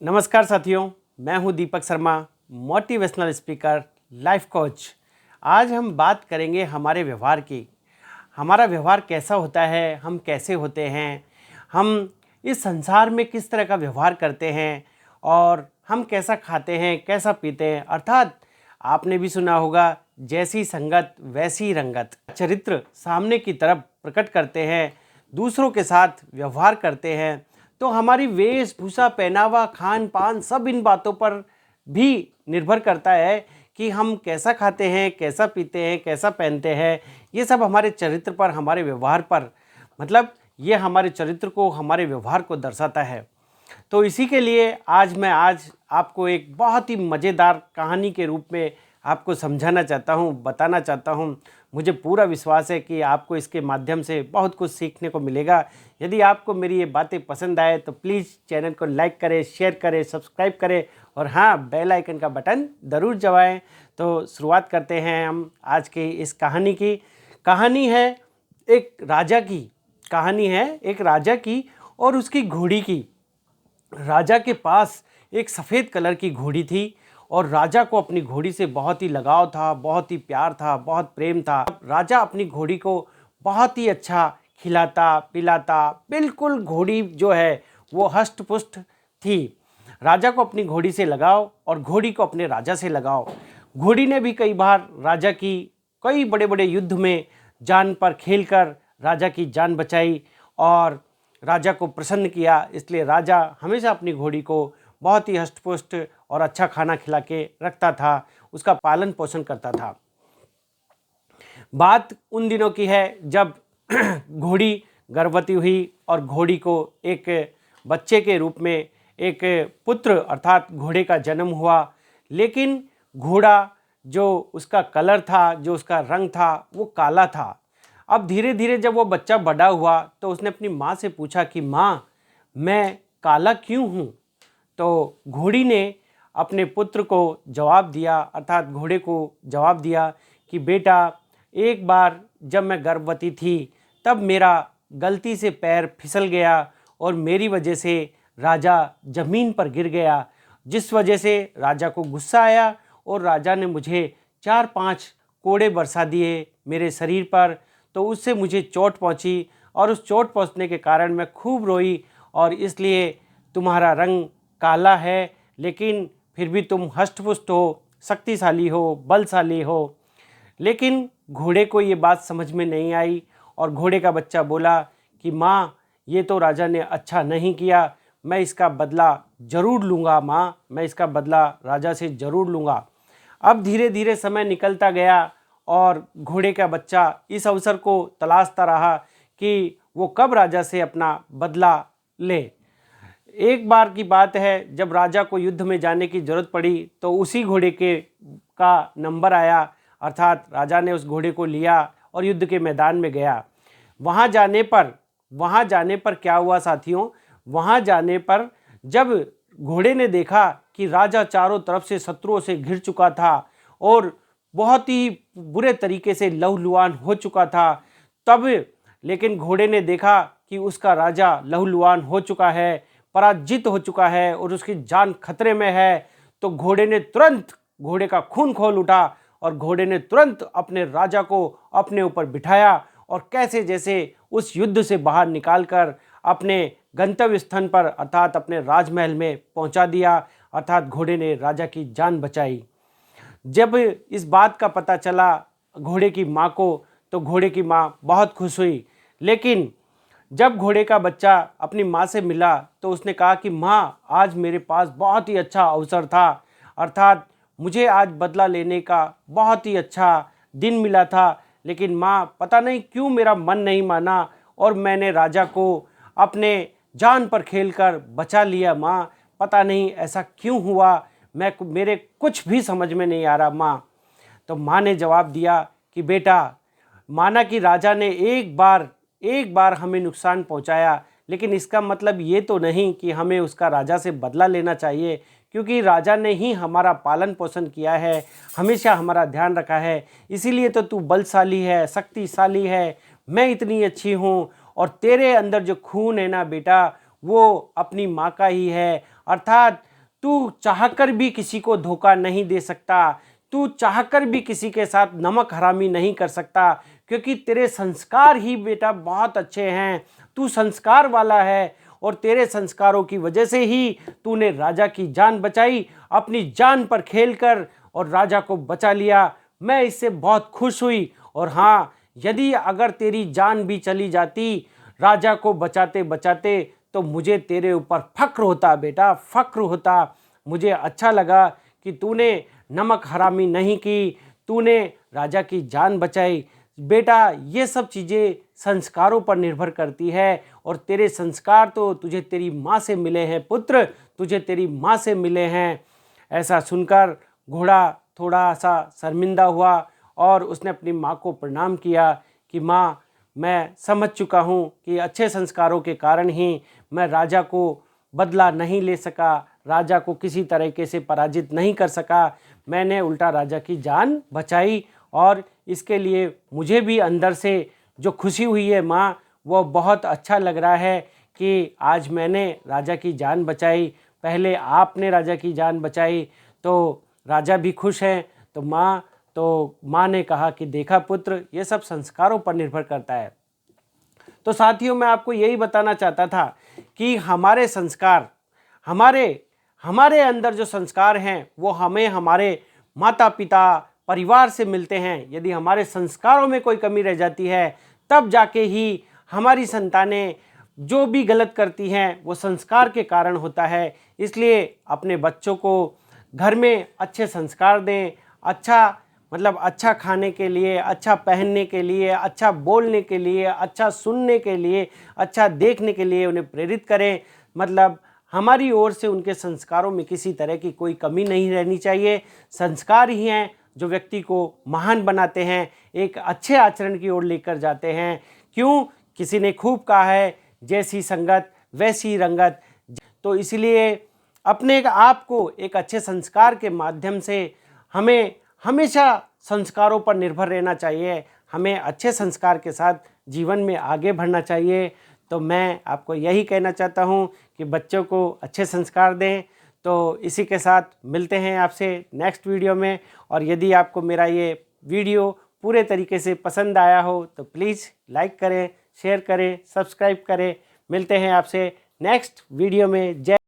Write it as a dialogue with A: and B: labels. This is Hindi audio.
A: नमस्कार साथियों, मैं हूं Deepak Sharma, motivational speaker, life coach. आज हम बात करेंगे हमारे व्यवहार की। हमारा व्यवहार कैसा होता है, हम कैसे होते हैं, हम इस संसार में किस तरह का व्यवहार करते हैं और हम कैसा खाते हैं, कैसा पीते हैं। अर्थात आपने भी सुना होगा, जैसी संगत वैसी रंगत। चरित्र सामने की तरफ प्रकट करते हैं, दूसरों के साथ व्यवहार करते हैं, तो हमारी वेशभूषा, पहनावा, खान पान सब इन बातों पर भी निर्भर करता है कि हम कैसा खाते हैं, कैसा पीते हैं, कैसा पहनते हैं। ये सब हमारे चरित्र पर, हमारे व्यवहार पर, मतलब ये हमारे चरित्र को, हमारे व्यवहार को दर्शाता है। तो इसी के लिए आज आपको एक बहुत ही मज़ेदार कहानी के रूप में आपको समझाना चाहता हूँ, बताना चाहता हूँ। मुझे पूरा विश्वास है कि आपको इसके माध्यम से बहुत कुछ सीखने को मिलेगा। यदि आपको मेरी ये बातें पसंद आए तो प्लीज़ चैनल को लाइक करें, शेयर करें, सब्सक्राइब करें और हाँ, बेल आइकन का बटन ज़रूर दबाएं। तो शुरुआत करते हैं हम आज की इस कहानी की। कहानी है एक राजा की। कहानी है एक राजा की और उसकी घोड़ी की। राजा के पास एक सफ़ेद कलर की घोड़ी थी और राजा को अपनी घोड़ी से बहुत ही लगाव था, बहुत ही प्यार था, बहुत प्रेम था। राजा अपनी घोड़ी को बहुत ही अच्छा खिलाता पिलाता, बिल्कुल घोड़ी जो है वो हष्ट पुष्ट थी। राजा को अपनी घोड़ी से लगाव और घोड़ी को अपने राजा से लगाव। घोड़ी ने भी कई बार राजा की कई बड़े बड़े युद्ध में जान पर खेलकर राजा की जान बचाई और राजा को प्रसन्न किया। इसलिए राजा हमेशा अपनी घोड़ी को बहुत ही हष्टपुष्ट और अच्छा खाना खिला के रखता था, उसका पालन पोषण करता था। बात उन दिनों की है जब घोड़ी गर्भवती हुई और घोड़ी को एक बच्चे के रूप में एक पुत्र अर्थात घोड़े का जन्म हुआ। लेकिन घोड़ा जो उसका कलर था, जो उसका रंग था, वो काला था। अब धीरे धीरे जब वो बच्चा बड़ा हुआ तो उसने अपनी माँ से पूछा कि माँ, मैं काला क्यों हूँ। तो घोड़ी ने अपने पुत्र को जवाब दिया, अर्थात घोड़े को जवाब दिया कि बेटा, एक बार जब मैं गर्भवती थी तब मेरा गलती से पैर फिसल गया और मेरी वजह से राजा ज़मीन पर गिर गया, जिस वजह से राजा को गुस्सा आया और राजा ने मुझे 4-5 कोड़े बरसा दिए मेरे शरीर पर। तो उससे मुझे चोट पहुंची और उस चोट पहुंचने के कारण मैं खूब रोई और इसलिए तुम्हारा रंग काला है, लेकिन फिर भी तुम हष्टपुष्ट हो, शक्तिशाली हो, बलशाली हो। लेकिन घोड़े को ये बात समझ में नहीं आई और घोड़े का बच्चा बोला कि माँ, ये तो राजा ने अच्छा नहीं किया, मैं इसका बदला ज़रूर लूँगा माँ, मैं इसका बदला राजा से ज़रूर लूँगा। अब धीरे धीरे समय निकलता गया और घोड़े का बच्चा इस अवसर को तलाशता रहा कि वो कब राजा से अपना बदला ले। एक बार की बात है, जब राजा को युद्ध में जाने की जरूरत पड़ी तो उसी घोड़े के का नंबर आया, अर्थात राजा ने उस घोड़े को लिया और युद्ध के मैदान में गया। वहाँ जाने पर क्या हुआ साथियों, वहाँ जाने पर जब घोड़े ने देखा कि राजा चारों तरफ से शत्रुओं से घिर चुका था और बहुत ही बुरे तरीके से लहूलुहान हो चुका था, तब लेकिन घोड़े ने देखा कि उसका राजा लहूलुहान हो चुका है, पराजित हो चुका है और उसकी जान खतरे में है। तो घोड़े ने तुरंत, घोड़े का खून खोल उठा और घोड़े ने तुरंत अपने राजा को अपने ऊपर बिठाया और कैसे जैसे उस युद्ध से बाहर निकालकर अपने गंतव्य स्थान पर अर्थात अपने राजमहल में पहुंचा दिया, अर्थात घोड़े ने राजा की जान बचाई। जब इस बात का पता चला घोड़े की माँ को तो घोड़े की माँ बहुत खुश हुई। लेकिन जब घोड़े का बच्चा अपनी माँ से मिला तो उसने कहा कि माँ, आज मेरे पास बहुत ही अच्छा अवसर था, अर्थात मुझे आज बदला लेने का बहुत ही अच्छा दिन मिला था, लेकिन माँ पता नहीं क्यों मेरा मन नहीं माना और मैंने राजा को अपने जान पर खेलकर बचा लिया। माँ, पता नहीं ऐसा क्यों हुआ, मेरे कुछ भी समझ में नहीं आ रहा माँ। तो माँ ने जवाब दिया कि बेटा, माना कि राजा ने एक बार हमें नुकसान पहुंचाया, लेकिन इसका मतलब ये तो नहीं कि हमें उसका राजा से बदला लेना चाहिए, क्योंकि राजा ने ही हमारा पालन पोषण किया है, हमेशा हमारा ध्यान रखा है। इसीलिए तो तू बलशाली है, शक्तिशाली है, मैं इतनी अच्छी हूँ और तेरे अंदर जो खून है ना बेटा, वो अपनी माँ का ही है, अर्थात तू चाहकर भी किसी को धोखा नहीं दे सकता, तू चाहकर भी किसी के साथ नमक हरामी नहीं कर सकता, क्योंकि तेरे संस्कार ही बेटा बहुत अच्छे हैं। तू संस्कार वाला है और तेरे संस्कारों की वजह से ही तूने राजा की जान बचाई, अपनी जान पर खेलकर और राजा को बचा लिया। मैं इससे बहुत खुश हुई। और हाँ, यदि अगर तेरी जान भी चली जाती राजा को बचाते बचाते तो मुझे तेरे ऊपर फक्र होता बेटा, फक्र होता। मुझे अच्छा लगा कि तूने नमक हरामी नहीं की, तूने राजा की जान बचाई। बेटा ये सब चीज़ें संस्कारों पर निर्भर करती है, और तेरे संस्कार तो तुझे तेरी माँ से मिले हैं पुत्र, तुझे तेरी माँ से मिले हैं। ऐसा सुनकर घोड़ा थोड़ा सा शर्मिंदा हुआ और उसने अपनी माँ को प्रणाम किया कि माँ, मैं समझ चुका हूँ कि अच्छे संस्कारों के कारण ही मैं राजा को बदला नहीं ले सका, राजा को किसी तरीके से पराजित नहीं कर सका। मैंने उल्टा राजा की जान बचाई, और इसके लिए मुझे भी अंदर से जो खुशी हुई है माँ, वो बहुत अच्छा लग रहा है कि आज मैंने राजा की जान बचाई, पहले आपने राजा की जान बचाई, तो राजा भी खुश हैं। तो माँ ने कहा कि देखा पुत्र, ये सब संस्कारों पर निर्भर करता है। तो साथियों, मैं आपको यही बताना चाहता था कि हमारे संस्कार, हमारे अंदर जो संस्कार हैं वो हमें हमारे माता पिता परिवार से मिलते हैं। यदि हमारे संस्कारों में कोई कमी रह जाती है तब जाके ही हमारी संतानें जो भी गलत करती हैं वो संस्कार के कारण होता है। इसलिए अपने बच्चों को घर में अच्छे संस्कार दें, अच्छा खाने के लिए, अच्छा पहनने के लिए, अच्छा बोलने के लिए, अच्छा सुनने के लिए, अच्छा देखने के लिए उन्हें प्रेरित करें। हमारी ओर से उनके संस्कारों में किसी तरह की कोई कमी नहीं रहनी चाहिए। संस्कार ही हैं जो व्यक्ति को महान बनाते हैं, एक अच्छे आचरण की ओर लेकर जाते हैं। क्यों? किसी ने खूब कहा है, जैसी संगत वैसी रंगत। तो इसलिए अपने आप को एक अच्छे संस्कार के माध्यम से हमें हमेशा संस्कारों पर निर्भर रहना चाहिए, हमें अच्छे संस्कार के साथ जीवन में आगे बढ़ना चाहिए। तो मैं आपको यही कहना चाहता हूँ कि बच्चों को अच्छे संस्कार दें। तो इसी के साथ मिलते हैं आपसे नेक्स्ट वीडियो में। और यदि आपको मेरा ये वीडियो पूरे तरीके से पसंद आया हो तो प्लीज़ लाइक करें, शेयर करें, सब्सक्राइब करें। मिलते हैं आपसे नेक्स्ट वीडियो में। जय